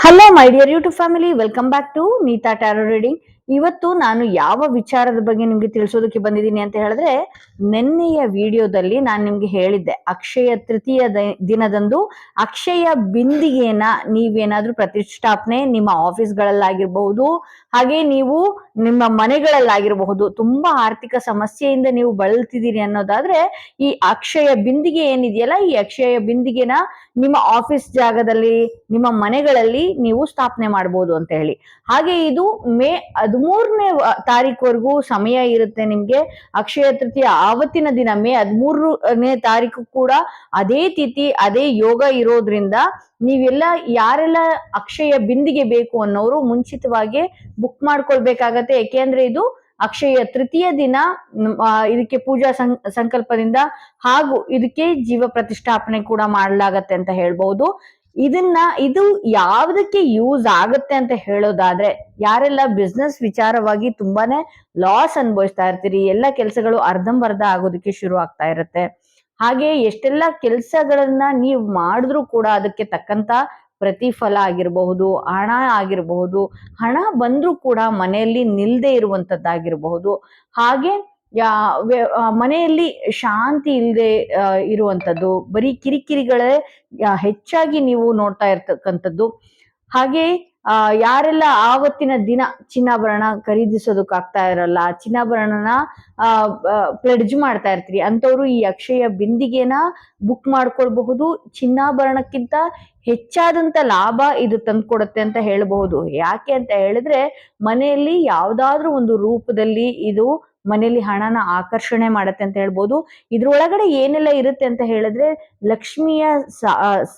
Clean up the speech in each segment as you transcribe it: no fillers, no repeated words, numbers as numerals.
Hello my dear YouTube family, welcome back to Neeta tarot reading. ಇವತ್ತು ನಾನು ಯಾವ ವಿಚಾರದ ಬಗ್ಗೆ ನಿಮ್ಗೆ ತಿಳಿಸೋದಕ್ಕೆ ಬಂದಿದ್ದೀನಿ ಅಂತ ಹೇಳಿದ್ರೆ, ನಿನ್ನೆಯ ವಿಡಿಯೋದಲ್ಲಿ ನಾನು ನಿಮ್ಗೆ ಹೇಳಿದ್ದೆ, ಅಕ್ಷಯ ತೃತೀಯ ದಿನದಂದು ಅಕ್ಷಯ ಬಿಂದಿಗೆನ ನೀವೇನಾದ್ರೂ ಪ್ರತಿಷ್ಠಾಪನೆ ನಿಮ್ಮ ಆಫೀಸ್ಗಳಲ್ಲಾಗಿರ್ಬಹುದು, ಹಾಗೆ ನೀವು ನಿಮ್ಮ ಮನೆಗಳಲ್ಲಾಗಿರಬಹುದು, ತುಂಬಾ ಆರ್ಥಿಕ ಸಮಸ್ಯೆಯಿಂದ ನೀವು ಬಳಲ್ತಿದ್ದೀರಿ ಅನ್ನೋದಾದ್ರೆ ಈ ಅಕ್ಷಯ ಬಿಂದಿಗೆ ಏನಿದೆಯಲ್ಲ, ಈ ಅಕ್ಷಯ ಬಿಂದಿಗೆನ ನಿಮ್ಮ ಆಫೀಸ್ ಜಾಗದಲ್ಲಿ, ನಿಮ್ಮ ಮನೆಗಳಲ್ಲಿ ನೀವು ಸ್ಥಾಪನೆ ಮಾಡಬಹುದು ಅಂತ ಹೇಳಿ. ಹಾಗೆ ಇದು ಮೇ 13ನೇ ತಾರೀಕುವರೆಗೂ ಸಮಯ ಇರುತ್ತೆ ನಿಮ್ಗೆ. ಅಕ್ಷಯ ತೃತೀಯ ಆವತ್ತಿನ ದಿನ ಮೇ 13ನೇ ತಾರೀಕು ಕೂಡ ಅದೇ ತಿಥಿ, ಅದೇ ಯೋಗ ಇರೋದ್ರಿಂದ ನೀವೆಲ್ಲ ಯಾರೆಲ್ಲ ಅಕ್ಷಯ ಬಿಂದಿಗೆ ಬೇಕು ಅನ್ನೋರು ಮುಂಚಿತವಾಗಿ ಬುಕ್ ಮಾಡ್ಕೊಳ್ಬೇಕಾಗತ್ತೆ. ಯಾಕೆಂದ್ರೆ ಇದು ಅಕ್ಷಯ ತೃತೀಯ ದಿನ ಇದಕ್ಕೆ ಪೂಜಾ ಸಂಕಲ್ಪದಿಂದ ಹಾಗೂ ಇದಕ್ಕೆ ಜೀವ ಪ್ರತಿಷ್ಠಾಪನೆ ಕೂಡ ಮಾಡಲಾಗತ್ತೆ ಅಂತ ಹೇಳ್ಬಹುದು. ಇದು ಯಾವ್ದಕ್ಕೆ ಯೂಸ್ ಆಗತ್ತೆ ಅಂತ ಹೇಳೋದಾದ್ರೆ, ಯಾರೆಲ್ಲ ಬಿಸ್ನೆಸ್ ವಿಚಾರವಾಗಿ ತುಂಬಾನೇ ಲಾಸ್ ಅನುಭವಿಸ್ತಾ ಇರ್ತೀರಿ, ಎಲ್ಲ ಕೆಲಸಗಳು ಅರ್ಧಂಬರ್ಧ ಆಗೋದಕ್ಕೆ ಶುರು ಆಗ್ತಾ ಇರುತ್ತೆ. ಹಾಗೆ ಎಷ್ಟೆಲ್ಲ ಕೆಲಸಗಳನ್ನ ನೀವು ಮಾಡಿದ್ರು ಕೂಡ ಅದಕ್ಕೆ ತಕ್ಕಂತ ಪ್ರತಿಫಲ ಆಗಿರಬಹುದು, ಹಣ ಆಗಿರಬಹುದು, ಹಣ ಬಂದ್ರೂ ಕೂಡ ಮನೆಯಲ್ಲಿ ನಿಲ್ದೇ ಇರುವಂತದ್ದಾಗಿರಬಹುದು, ಹಾಗೆ ಮನೆಯಲ್ಲಿ ಶಾಂತಿ ಇಲ್ಲದೆ ಇರುವಂತದ್ದು, ಬರೀ ಕಿರಿಕಿರಿಗಳೇ ಹೆಚ್ಚಾಗಿ ನೀವು ನೋಡ್ತಾ ಇರ್ತಕ್ಕಂಥದ್ದು. ಹಾಗೆ ಯಾರೆಲ್ಲ ಆವತ್ತಿನ ದಿನ ಚಿನ್ನಾಭರಣ ಖರೀದಿಸೋದಕ್ಕಾಗ್ತಾ ಇರಲ್ಲ, ಚಿನ್ನಾಭರಣನ ಪ್ಲೆಡ್ಜ್ ಮಾಡ್ತಾ ಇರ್ತೀರಿ ಅಂತವ್ರು ಈ ಅಕ್ಷಯ ಬಿಂದಿಗೆನ ಬುಕ್ ಮಾಡ್ಕೊಳ್ಬಹುದು. ಚಿನ್ನಾಭರಣಕ್ಕಿಂತ ಹೆಚ್ಚಾದಂತ ಲಾಭ ಇದು ತಂದ್ಕೊಡುತ್ತೆ ಅಂತ ಹೇಳಬಹುದು. ಯಾಕೆ ಅಂತ ಹೇಳಿದ್ರೆ, ಮನೆಯಲ್ಲಿ ಯಾವ್ದಾದ್ರೂ ಒಂದು ರೂಪದಲ್ಲಿ ಇದು ಮನೆಯಲ್ಲಿ ಹಣನ ಆಕರ್ಷಣೆ ಮಾಡತ್ತೆ ಅಂತ ಹೇಳ್ಬೋದು. ಇದ್ರೊಳಗಡೆ ಏನೆಲ್ಲ ಇರುತ್ತೆ ಅಂತ ಹೇಳಿದ್ರೆ, ಲಕ್ಷ್ಮಿಯ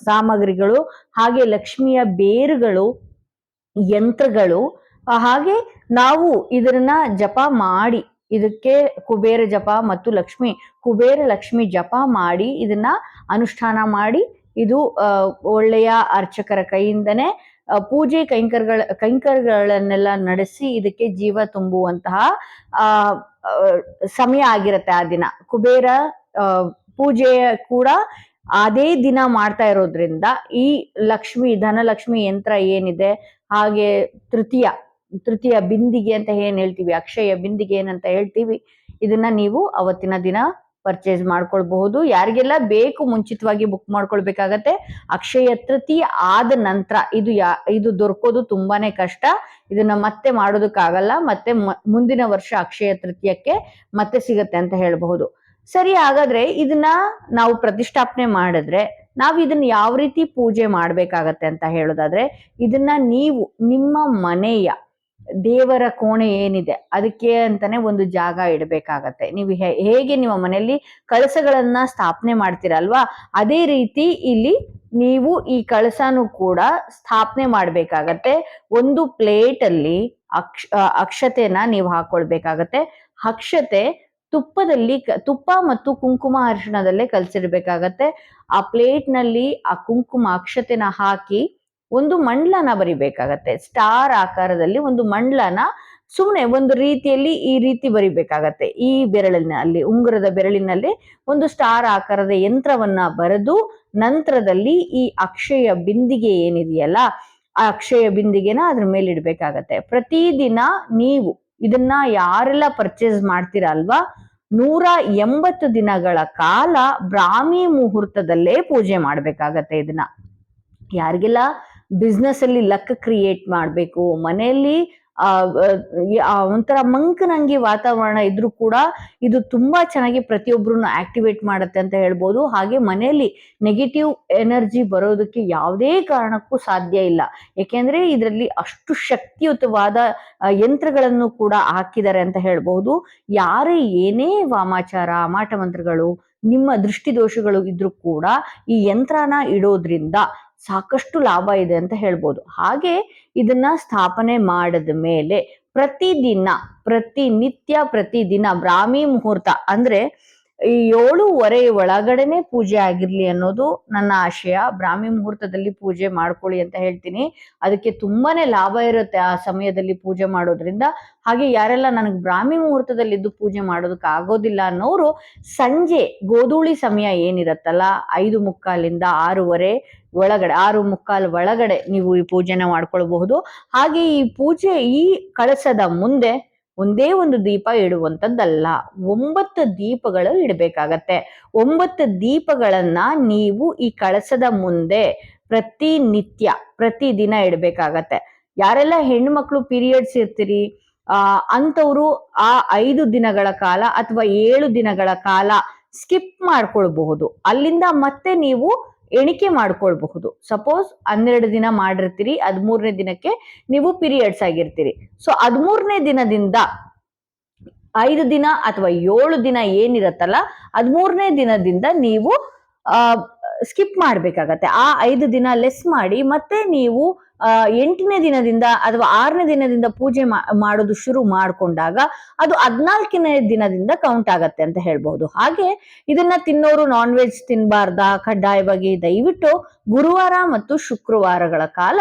ಸಾಮಗ್ರಿಗಳು, ಹಾಗೆ ಲಕ್ಷ್ಮಿಯ ಬೇರುಗಳು, ಯಂತ್ರಗಳು, ಹಾಗೆ ನಾವು ಇದನ್ನ ಜಪ ಮಾಡಿ, ಇದಕ್ಕೆ ಕುಬೇರ ಜಪ ಮತ್ತು ಕುಬೇರ ಲಕ್ಷ್ಮಿ ಜಪ ಮಾಡಿ ಇದನ್ನ ಅನುಷ್ಠಾನ ಮಾಡಿ, ಇದು ಒಳ್ಳೆಯ ಅರ್ಚಕರ ಕೈಯಿಂದನೇ ಪೂಜೆ ಕೈಂಕರ್ಯಗಳನ್ನೆಲ್ಲ ನಡೆಸಿ ಇದಕ್ಕೆ ಜೀವ ತುಂಬುವಂತಹ ಸಮಯ ಆಗಿರತ್ತೆ ಆ ದಿನ. ಕುಬೇರ ಪೂಜೆ ಕೂಡ ಅದೇ ದಿನ ಮಾಡ್ತಾ ಇರೋದ್ರಿಂದ ಈ ಧನಲಕ್ಷ್ಮಿ ಯಂತ್ರ ಏನಿದೆ, ಹಾಗೆ ತೃತೀಯ ಬಿಂದಿಗೆ ಅಂತ ಏನ್ ಹೇಳ್ತೀವಿ, ಅಕ್ಷಯ ಬಿಂದಿಗೆ ಏನಂತ ಹೇಳ್ತೀವಿ, ಇದನ್ನ ನೀವು ಅವತ್ತಿನ ದಿನ ಪರ್ಚೇಸ್ ಮಾಡ್ಕೊಳ್ಬಹುದು. ಯಾರಿಗೆಲ್ಲ ಬೇಕು ಮುಂಚಿತವಾಗಿ ಬುಕ್ ಮಾಡ್ಕೊಳ್ಬೇಕಾಗತ್ತೆ. ಅಕ್ಷಯ ತೃತೀಯ ಆದ ನಂತರ ಇದು ದೊರಕೋದು ತುಂಬಾನೇ ಕಷ್ಟ. ಇದನ್ನ ಮತ್ತೆ ಮಾಡೋದಕ್ಕಾಗಲ್ಲ. ಮತ್ತೆ ಮುಂದಿನ ವರ್ಷ ಅಕ್ಷಯ ತೃತೀಯಕ್ಕೆ ಮತ್ತೆ ಸಿಗತ್ತೆ ಅಂತ ಹೇಳಬಹುದು. ಸರಿ, ಹಾಗಾದ್ರೆ ಇದನ್ನ ನಾವು ಪ್ರತಿಷ್ಠಾಪನೆ ಮಾಡಿದ್ರೆ ನಾವು ಇದನ್ನ ಯಾವ ರೀತಿ ಪೂಜೆ ಮಾಡ್ಬೇಕಾಗತ್ತೆ ಅಂತ ಹೇಳೋದಾದ್ರೆ, ಇದನ್ನ ನೀವು ನಿಮ್ಮ ಮನೆಯ ದೇವರ ಕೋಣೆ ಏನಿದೆ ಅದಕ್ಕೆ ಅಂತಾನೆ ಒಂದು ಜಾಗ ಇಡಬೇಕಾಗತ್ತೆ. ನೀವು ಹೇಗೆ ನಿಮ್ಮ ಮನೆಯಲ್ಲಿ ಕಳಸಗಳನ್ನ ಸ್ಥಾಪನೆ ಮಾಡ್ತೀರಲ್ವಾ, ಅದೇ ರೀತಿ ಇಲ್ಲಿ ನೀವು ಈ ಕಳಸನು ಕೂಡ ಸ್ಥಾಪನೆ ಮಾಡ್ಬೇಕಾಗತ್ತೆ. ಒಂದು ಪ್ಲೇಟ್ ಅಲ್ಲಿ ಅಕ್ಷತೆನ ನೀವು ಹಾಕೊಳ್ಬೇಕಾಗತ್ತೆ. ಅಕ್ಷತೆ ತುಪ್ಪ ಮತ್ತು ಕುಂಕುಮ ಅರಿಶಿಣದಲ್ಲೇ ಕಲಸಿರ್ಬೇಕಾಗತ್ತೆ. ಆ ಪ್ಲೇಟ್ ನಲ್ಲಿ ಆ ಕುಂಕುಮ ಅಕ್ಷತೆನ ಹಾಕಿ ಒಂದು ಮಂಡ್ಲನ ಬರಿಬೇಕಾಗತ್ತೆ. ಸ್ಟಾರ್ ಆಕಾರದಲ್ಲಿ ಒಂದು ಮಂಡ್ಲನ ಸುಮ್ಮನೆ ಒಂದು ರೀತಿಯಲ್ಲಿ ಈ ರೀತಿ ಬರಿಬೇಕಾಗತ್ತೆ. ಈ ಬೆರಳಿನಲ್ಲಿ, ಉಂಗುರದ ಬೆರಳಿನಲ್ಲಿ ಒಂದು ಸ್ಟಾರ್ ಆಕಾರದ ಯಂತ್ರವನ್ನ ಬರೆದು, ನಂತರದಲ್ಲಿ ಈ ಅಕ್ಷಯ ಬಿಂದಿಗೆ ಏನಿದೆಯಲ್ಲ, ಆ ಅಕ್ಷಯ ಬಿಂದಿಗೆನ ಅದ್ರ ಮೇಲೆ ಇಡ್ಬೇಕಾಗತ್ತೆ. ಪ್ರತಿದಿನ ನೀವು ಇದನ್ನ ಯಾರೆಲ್ಲ ಪರ್ಚೇಸ್ ಮಾಡ್ತೀರಾ ಅಲ್ವಾ, 180 ದಿನಗಳ ಕಾಲ ಬ್ರಾಹ್ಮಿ ಮುಹೂರ್ತದಲ್ಲೇ ಪೂಜೆ ಮಾಡ್ಬೇಕಾಗತ್ತೆ. ಇದನ್ನ ಯಾರಿಗೆಲ್ಲ ಬಿಸ್ನೆಸ್ ಅಲ್ಲಿ ಲಕ್ ಕ್ರಿಯೇಟ್ ಮಾಡ್ಬೇಕು, ಮನೆಯಲ್ಲಿ ಒಂಥರ ಮಂಕನಂಗಿ ವಾತಾವರಣ ಇದ್ರೂ ಕೂಡ ಇದು ತುಂಬಾ ಚೆನ್ನಾಗಿ ಪ್ರತಿಯೊಬ್ಬರನ್ನು ಆಕ್ಟಿವೇಟ್ ಮಾಡುತ್ತೆ ಅಂತ ಹೇಳ್ಬೋದು. ಹಾಗೆ ಮನೆಯಲ್ಲಿ ನೆಗೆಟಿವ್ ಎನರ್ಜಿ ಬರೋದಕ್ಕೆ ಯಾವುದೇ ಕಾರಣಕ್ಕೂ ಸಾಧ್ಯ ಇಲ್ಲ. ಯಾಕೆಂದ್ರೆ ಇದರಲ್ಲಿ ಅಷ್ಟು ಶಕ್ತಿಯುತವಾದ ಯಂತ್ರಗಳನ್ನು ಕೂಡ ಹಾಕಿದ್ದಾರೆ ಅಂತ ಹೇಳ್ಬಹುದು. ಯಾರೇ ಏನೇ ವಾಮಾಚಾರ, ಮಾಟ ಮಂತ್ರಗಳು, ನಿಮ್ಮ ದೃಷ್ಟಿ ದೋಷಗಳು ಇದ್ರೂ ಕೂಡ ಈ ಯಂತ್ರನ ಇಡೋದ್ರಿಂದ ಸಾಕಷ್ಟು ಲಾಭ ಇದೆ ಅಂತ ಹೇಳ್ಬೋದು. ಹಾಗೆ ಇದನ್ನ ಸ್ಥಾಪನೆ ಮಾಡಿದ ಮೇಲೆ ಪ್ರತಿದಿನ ಬ್ರಾಹ್ಮಿ ಮುಹೂರ್ತ ಅಂದ್ರೆ 7:30 ಒಳಗಡೆನೆ ಪೂಜೆ ಆಗಿರ್ಲಿ ಅನ್ನೋದು ನನ್ನ ಆಶಯ. ಬ್ರಾಹ್ಮಿ ಮುಹೂರ್ತದಲ್ಲಿ ಪೂಜೆ ಮಾಡ್ಕೊಳ್ಳಿ ಅಂತ ಹೇಳ್ತೀನಿ. ಅದಕ್ಕೆ ತುಂಬಾನೇ ಲಾಭ ಇರುತ್ತೆ ಆ ಸಮಯದಲ್ಲಿ ಪೂಜೆ ಮಾಡೋದ್ರಿಂದ. ಹಾಗೆ ಯಾರೆಲ್ಲ ನನಗೆ ಬ್ರಾಹ್ಮಿ ಮುಹೂರ್ತದಲ್ಲಿ ಇದ್ದು ಪೂಜೆ ಮಾಡೋದಕ್ಕೆ ಆಗೋದಿಲ್ಲ ಅನ್ನೋರು, ಸಂಜೆ ಗೋಧೂಳಿ ಸಮಯ ಏನಿರತ್ತಲ್ಲ, 5:45 6:30 ಒಳಗಡೆ 6:45 ಒಳಗಡೆ ನೀವು ಈ ಪೂಜೆನ ಮಾಡ್ಕೊಳ್ಬಹುದು. ಹಾಗೆ ಈ ಕಳಸದ ಮುಂದೆ ಒಂದೇ ಒಂದು ದೀಪ ಇಡುವಂಥದ್ದಲ್ಲ, 9 ದೀಪಗಳು ಇಡಬೇಕಾಗತ್ತೆ. 9 ದೀಪಗಳನ್ನ ನೀವು ಈ ಕಳಸದ ಮುಂದೆ ಪ್ರತಿದಿನ ಇಡಬೇಕಾಗತ್ತೆ. ಯಾರೆಲ್ಲ ಹೆಣ್ಮಕ್ಳು ಪೀರಿಯಡ್ಸ್ ಇರ್ತೀರಿ ಅಂತವ್ರು ಆ 5 ದಿನಗಳ ಕಾಲ ಅಥವಾ 7 ದಿನಗಳ ಕಾಲ ಸ್ಕಿಪ್ ಮಾಡ್ಕೊಳ್ಬಹುದು. ಅಲ್ಲಿಂದ ಮತ್ತೆ ನೀವು ಎಣಿಕೆ ಮಾಡ್ಕೊಳ್ಬಹುದು. ಸಪೋಸ್ 12 ದಿನ ಮಾಡಿರ್ತೀರಿ, 13ನೇ ದಿನಕ್ಕೆ ನೀವು ಪೀರಿಯಡ್ಸ್ ಆಗಿರ್ತೀರಿ. ಸೊ 13ನೇ ದಿನದಿಂದ 5 ದಿನ ಅಥವಾ 7 ದಿನ ಏನಿರತ್ತಲ್ಲ, 13ನೇ ದಿನದಿಂದ ನೀವು ಸ್ಕಿಪ್ ಮಾಡ್ಬೇಕಾಗತ್ತೆ. ಆ 5 ದಿನ ಲೆಸ್ ಮಾಡಿ ಮತ್ತೆ ನೀವು 8ನೇ ದಿನದಿಂದ ಅಥವಾ 6ನೇ ದಿನದಿಂದ ಪೂಜೆ ಮಾಡೋದು ಶುರು ಮಾಡ್ಕೊಂಡಾಗ ಅದು 14ನೇ ದಿನದಿಂದ ಕೌಂಟ್ ಆಗತ್ತೆ ಅಂತ ಹೇಳ್ಬಹುದು. ಹಾಗೆ ಇದನ್ನ ತಿನ್ನೋರು ನಾನ್ ವೆಜ್ ತಿನ್ಬಾರ್ದ ಕಡ್ಡಾಯವಾಗಿ? ದಯವಿಟ್ಟು ಗುರುವಾರ ಮತ್ತು ಶುಕ್ರವಾರಗಳ ಕಾಲ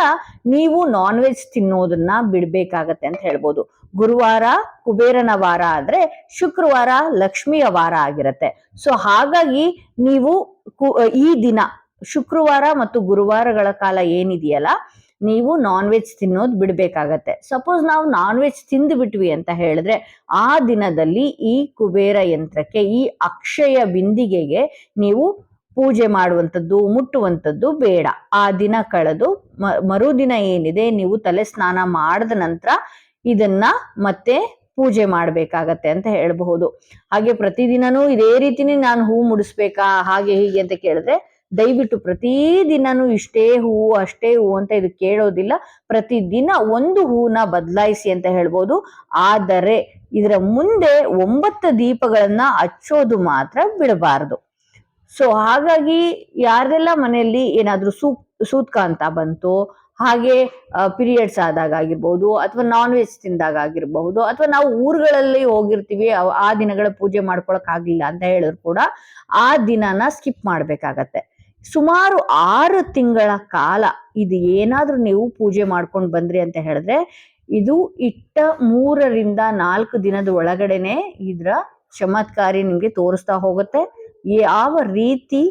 ನೀವು ನಾನ್ ವೆಜ್ ತಿನ್ನೋದನ್ನ ಬಿಡ್ಬೇಕಾಗತ್ತೆ ಅಂತ ಹೇಳ್ಬೋದು. ಗುರುವಾರ ಕುಬೇರನ ವಾರ ಆದ್ರೆ ಶುಕ್ರವಾರ ಲಕ್ಷ್ಮಿಯ ವಾರ ಆಗಿರತ್ತೆ. ಸೊ ಹಾಗಾಗಿ ನೀವು ಈ ದಿನ ಶುಕ್ರವಾರ ಮತ್ತು ಗುರುವಾರಗಳ ಕಾಲ ಏನಿದೆಯಲ್ಲ, ನೀವು ನಾನ್ ವೆಜ್ ತಿನ್ನೋದು ಬಿಡ್ಬೇಕಾಗತ್ತೆ. ಸಪೋಸ್ ನಾವು ನಾನ್ ವೆಜ್ ತಿಂದು ಬಿಟ್ವಿ ಅಂತ ಹೇಳಿದ್ರೆ ಆ ದಿನದಲ್ಲಿ ಈ ಕುಬೇರ ಯಂತ್ರಕ್ಕೆ, ಈ ಅಕ್ಷಯ ಬಿಂದಿಗೆಗೆ ನೀವು ಪೂಜೆ ಮಾಡುವಂಥದ್ದು ಮುಟ್ಟುವಂಥದ್ದು ಬೇಡ. ಆ ದಿನ ಕಳೆದು ಮರುದಿನ ಏನಿದೆ ನೀವು ತಲೆ ಸ್ನಾನ ಮಾಡಿದ ನಂತರ ಇದನ್ನ ಮತ್ತೆ ಪೂಜೆ ಮಾಡ್ಬೇಕಾಗತ್ತೆ ಅಂತ ಹೇಳಬಹುದು. ಹಾಗೆ ಪ್ರತಿದಿನನೂ ಇದೇ ರೀತಿನೇ ನಾನು ಹೂ ಮುಡಿಸ್ಬೇಕಾ ಹಾಗೆ ಹೀಗೆ ಅಂತ ಕೇಳಿದ್ರೆ ದಯವಿಟ್ಟು ಪ್ರತಿದಿನನೂ ಇಷ್ಟೇ ಹೂವು ಅಷ್ಟೇ ಹೂವು ಅಂತ ಇದು ಕೇಳೋದಿಲ್ಲ. ಪ್ರತಿದಿನ ಒಂದು ಹೂವನ್ನ ಬದಲಾಯಿಸಿ ಅಂತ ಹೇಳ್ಬೋದು. ಆದರೆ ಇದರ ಮುಂದೆ 9 ದೀಪಗಳನ್ನ ಹಚ್ಚೋದು ಮಾತ್ರ ಬಿಡಬಾರದು. ಸೊ ಹಾಗಾಗಿ ಯಾರೆಲ್ಲ ಮನೆಯಲ್ಲಿ ಏನಾದ್ರೂ ಸೂತ್ಕ ಅಂತ ಬಂತು, ಹಾಗೆ ಪೀರಿಯಡ್ಸ್ ಆದಾಗ ಆಗಿರ್ಬಹುದು, ಅಥವಾ ನಾನ್ ವೆಜ್ ತಿಂದಾಗ ಆಗಿರ್ಬಹುದು, ಅಥವಾ ನಾವು ಊರುಗಳಲ್ಲಿ ಹೋಗಿರ್ತೀವಿ ಆ ದಿನಗಳ ಪೂಜೆ ಮಾಡ್ಕೊಳಕ್ ಆಗ್ಲಿಲ್ಲ ಅಂತ ಹೇಳಿದ್ರು ಕೂಡ ಆ ದಿನನ ಸ್ಕಿಪ್ ಮಾಡ್ಬೇಕಾಗತ್ತೆ. ಸುಮಾರು 6 ತಿಂಗಳ ಕಾಲ ಇದು ಏನಾದ್ರೂ ನೀವು ಪೂಜೆ ಮಾಡ್ಕೊಂಡು ಬಂದ್ರಿ ಅಂತ ಹೇಳಿದ್ರೆ ಇದು ಇಟ್ಟ 3 ರಿಂದ 4 ದಿನದ ಒಳಗಡೆನೆ ಇದ್ರ ಚಮತ್ಕಾರಿ ನಿಮ್ಗೆ ತೋರಿಸ್ತಾ ಹೋಗುತ್ತೆ. ಯಾವ ರೀತಿ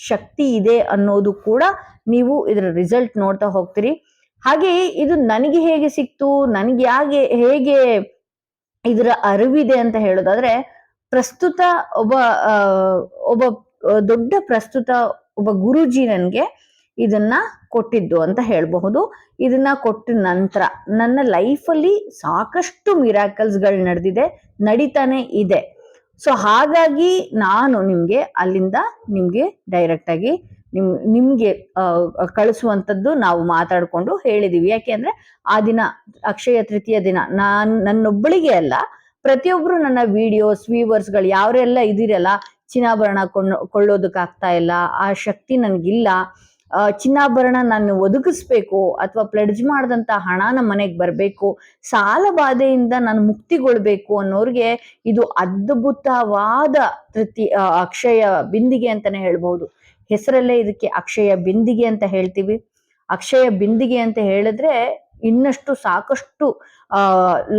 ಶಕ್ತಿ ಇದೆ ಅನ್ನೋದು ಕೂಡ ನೀವು ಇದರ ರಿಸಲ್ಟ್ ನೋಡ್ತಾ ಹೋಗ್ತೀರಿ. ಹಾಗೆ ಇದು ನನಗೆ ಹೇಗೆ ಸಿಕ್ತು, ನನಗೆ ಹೇಗೆ ಇದರ ಅರಿವಿದೆ ಅಂತ ಹೇಳೋದಾದ್ರೆ, ಪ್ರಸ್ತುತ ಒಬ್ಬ ದೊಡ್ಡ ಒಬ್ಬ ಗುರುಜಿ ನನ್ಗೆ ಇದನ್ನ ಕೊಟ್ಟಿದ್ದು ಅಂತ ಹೇಳಬಹುದು. ಇದನ್ನ ಕೊಟ್ಟ ನಂತರ ನನ್ನ ಲೈಫಲ್ಲಿ ಸಾಕಷ್ಟು ಮಿರಾಕಲ್ಸ್ ಗಳು ನಡೀತಾನೆ ಇದೆ. ಸೊ ಹಾಗಾಗಿ ನಾನು ಅಲ್ಲಿಂದ ನಿಮ್ಗೆ ಡೈರೆಕ್ಟ್ ಆಗಿ ನಿಮ್ಗೆ ಕಳಿಸುವಂತದ್ದು ನಾವು ಮಾತಾಡ್ಕೊಂಡು ಹೇಳಿದೀವಿ. ಯಾಕೆಂದ್ರೆ ಆ ದಿನ ಅಕ್ಷಯ ತೃತೀಯ ದಿನ ನನ್ನೊಬ್ಬಳಿಗೆ ಅಲ್ಲ, ಪ್ರತಿಯೊಬ್ರು ನನ್ನ ವಿಡಿಯೋಸ್ ವ್ಯೂವರ್ಸ್ ಗಳು ಯಾರೆಲ್ಲ ಇದಿರಲ್ಲ, ಚಿನ್ನಾಭರಣ ಕೊಳ್ಳೋದಕ್ಕಾಗ್ತಾ ಇಲ್ಲ, ಆ ಶಕ್ತಿ ನನ್ಗಿಲ್ಲ, ಚಿನ್ನಾಭರಣ ನಾನು ಒದಗಿಸ್ಬೇಕು ಅಥವಾ ಪ್ಲೆಡ್ಜ್ ಮಾಡಿದಂತ ಹಣ ನಮ್ಮ ಮನೆಗೆ ಬರ್ಬೇಕು, ಸಾಲ ಬಾಧೆಯಿಂದ ನಾನು ಮುಕ್ತಿಗೊಳ್ಬೇಕು ಅನ್ನೋರ್ಗೆ ಇದು ಅದ್ಭುತವಾದ ಅಕ್ಷಯ ಬಿಂದಿಗೆ ಅಂತಾನೆ ಹೇಳ್ಬಹುದು. ಹೆಸರಲ್ಲೇ ಇದಕ್ಕೆ ಅಕ್ಷಯ ಬಿಂದಿಗೆ ಅಂತ ಹೇಳ್ತೀವಿ. ಅಕ್ಷಯ ಬಿಂದಿಗೆ ಅಂತ ಹೇಳಿದ್ರೆ ಇನ್ನಷ್ಟು ಸಾಕಷ್ಟು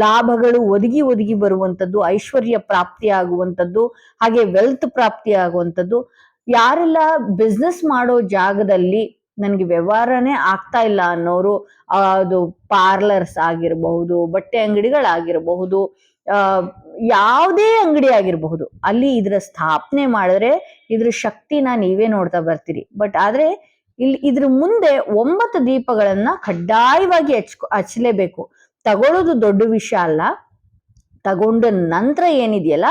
ಲಾಭಗಳು ಒದಗಿ ಬರುವಂಥದ್ದು, ಐಶ್ವರ್ಯ ಪ್ರಾಪ್ತಿ ಆಗುವಂಥದ್ದು, ಹಾಗೆ ವೆಲ್ತ್ ಪ್ರಾಪ್ತಿ ಆಗುವಂಥದ್ದು. ಯಾರೆಲ್ಲ ಬಿಸ್ನೆಸ್ ಮಾಡೋ ಜಾಗದಲ್ಲಿ ನನ್ಗೆ ವ್ಯವಹಾರನೇ ಆಗ್ತಾ ಇಲ್ಲ ಅನ್ನೋರು, ಅದು ಪಾರ್ಲರ್ಸ್ ಆಗಿರಬಹುದು, ಬಟ್ಟೆ ಅಂಗಡಿಗಳಾಗಿರಬಹುದು, ಯಾವುದೇ ಅಂಗಡಿ ಆಗಿರಬಹುದು, ಅಲ್ಲಿ ಇದರ ಸ್ಥಾಪನೆ ಮಾಡಿದ್ರೆ ಇದ್ರ ಶಕ್ತಿನ ನೀವೇ ನೋಡ್ತಾ ಬರ್ತೀರಿ. ಬಟ್ ಆದ್ರೆ ಇದ್ರ ಮುಂದೆ 9 ದೀಪಗಳನ್ನ ಕಡ್ಡಾಯವಾಗಿ ಹಚ್ಚಲೇಬೇಕು. ತಗೊಳ್ಳೋದು ದೊಡ್ಡ ವಿಷಯ ಅಲ್ಲ, ತಗೊಂಡ ನಂತರ ಏನಿದೆಯಲ್ಲ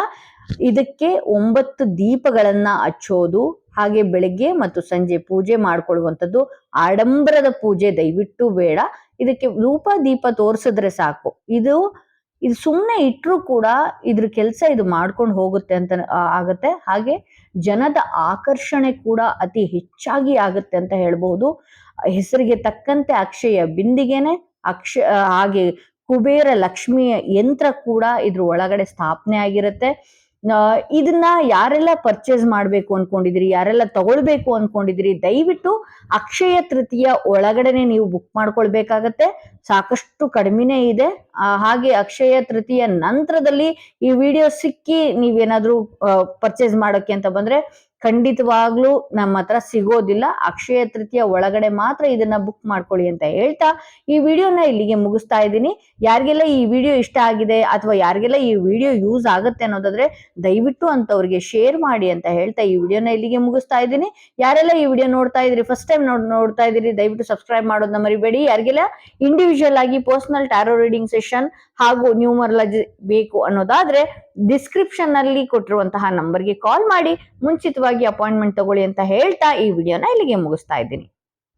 ಇದಕ್ಕೆ 9 ದೀಪಗಳನ್ನ ಹಚ್ಚೋದು, ಹಾಗೆ ಬೆಳಗ್ಗೆ ಮತ್ತು ಸಂಜೆ ಪೂಜೆ ಮಾಡ್ಕೊಳ್ಳುವಂಥದ್ದು. ಆಡಂಬರದ ಪೂಜೆ ದಯವಿಟ್ಟು ಬೇಡ. ಇದಕ್ಕೆ ಧೂಪ ದೀಪ ತೋರಿಸಿದ್ರೆ ಸಾಕು. ಇದು ಸುಮ್ಮನೆ ಇಟ್ರು ಕೂಡ ಇದ್ರ ಕೆಲಸ ಇದು ಮಾಡ್ಕೊಂಡು ಹೋಗುತ್ತೆ ಅಂತ ಆಗತ್ತೆ. ಹಾಗೆ ಜನದ ಆಕರ್ಷಣೆ ಕೂಡ ಅತಿ ಹೆಚ್ಚಾಗಿ ಆಗುತ್ತೆ ಅಂತ ಹೇಳ್ಬಹುದು. ಹೆಸರಿಗೆ ತಕ್ಕಂತೆ ಅಕ್ಷಯ ಬಿಂದಿಗೆನೆ ಹಾಗೆ ಕುಬೇರ ಲಕ್ಷ್ಮಿಯ ಯಂತ್ರ ಕೂಡ ಇದ್ರ ಒಳಗಡೆ ಸ್ಥಾಪನೆ ಆಗಿರುತ್ತೆ. ಇದನ್ನ ಯಾರೆಲ್ಲ ಪರ್ಚೇಸ್ ಮಾಡ್ಬೇಕು ಅನ್ಕೊಂಡಿದ್ರಿ, ಯಾರೆಲ್ಲ ತಗೊಳ್ಬೇಕು ಅನ್ಕೊಂಡಿದ್ರಿ, ದಯವಿಟ್ಟು ಅಕ್ಷಯ ತೃತೀಯ ಒಳಗಡೆನೆ ನೀವು ಬುಕ್ ಮಾಡ್ಕೊಳ್ಬೇಕಾಗತ್ತೆ. ಸಾಕಷ್ಟು ಕಡಿಮೆನೇ ಇದೆ. ಹಾಗೆ ಅಕ್ಷಯ ತೃತೀಯ ನಂತರದಲ್ಲಿ ಈ ವಿಡಿಯೋ ಸಿಕ್ಕಿ ನೀವೇನಾದ್ರೂ ಪರ್ಚೇಸ್ ಮಾಡೋಕೆ ಅಂತ ಬಂದ್ರೆ ಖಂಡಿತವಾಗ್ಲೂ ನಮ್ಮ ಹತ್ರ ಸಿಗೋದಿಲ್ಲ. ಅಕ್ಷಯ ತೃತೀಯ ಒಳಗಡೆ ಮಾತ್ರ ಇದನ್ನ ಬುಕ್ ಮಾಡ್ಕೊಳ್ಳಿ ಅಂತ ಹೇಳ್ತಾ ಈ ವಿಡಿಯೋನ ಇಲ್ಲಿಗೆ ಮುಗಿಸ್ತಾ ಇದ್ದೀನಿ. ಯಾರಿಗೆಲ್ಲ ಈ ವಿಡಿಯೋ ಇಷ್ಟ ಆಗಿದೆ ಅಥವಾ ಯಾರಿಗೆಲ್ಲ ಈ ವಿಡಿಯೋ ಯೂಸ್ ಆಗುತ್ತೆ ಅನ್ನೋದಾದ್ರೆ ದಯವಿಟ್ಟು ಅಂತವ್ರಿಗೆ ಶೇರ್ ಮಾಡಿ ಅಂತ ಹೇಳ್ತಾ ಈ ವಿಡಿಯೋನ ಇಲ್ಲಿಗೆ ಮುಗಿಸ್ತಾ ಇದ್ದೀನಿ. ಯಾರೆಲ್ಲ ಈ ವಿಡಿಯೋ ನೋಡ್ತಾ ಇದ್ರಿ, ಫಸ್ಟ್ ಟೈಮ್ ನೋಡ್ತಾ ಇದ್ದೀರಿ, ದಯವಿಟ್ಟು ಸಬ್ಸ್ಕ್ರೈಬ್ ಮಾಡೋದನ್ನ ಮರಿಬೇಡಿ. ಯಾರಿಗೆಲ್ಲ ಇಂಡಿವಿಜುವಲ್ ಆಗಿ ಪರ್ಸನಲ್ ಟ್ಯಾರೋ ರೀಡಿಂಗ್ ಸೆಷನ್ ಹಾಗೂ ನ್ಯೂಮರಾಲಜಿ ಬೇಕು ಅನ್ನೋದಾದ್ರೆ ಡಿಸ್ಕ್ರಿಪ್ಷನ್ ನಲ್ಲಿ ಕೊಟ್ಟಿರುವಂತಹ ನಂಬರ್ಗೆ ಕಾಲ್ ಮಾಡಿ ಮುಂಚಿತವಾಗಿ ಅಪಾಯಿಂಟ್ಮೆಂಟ್ ತಗೊಳ್ಳಿ ಅಂತ ಹೇಳ್ತಾ ಈ ವಿಡಿಯೋನ ಇಲ್ಲಿಗೆ ಮುಗಿಸ್ತಾ ಇದ್ದೀನಿ.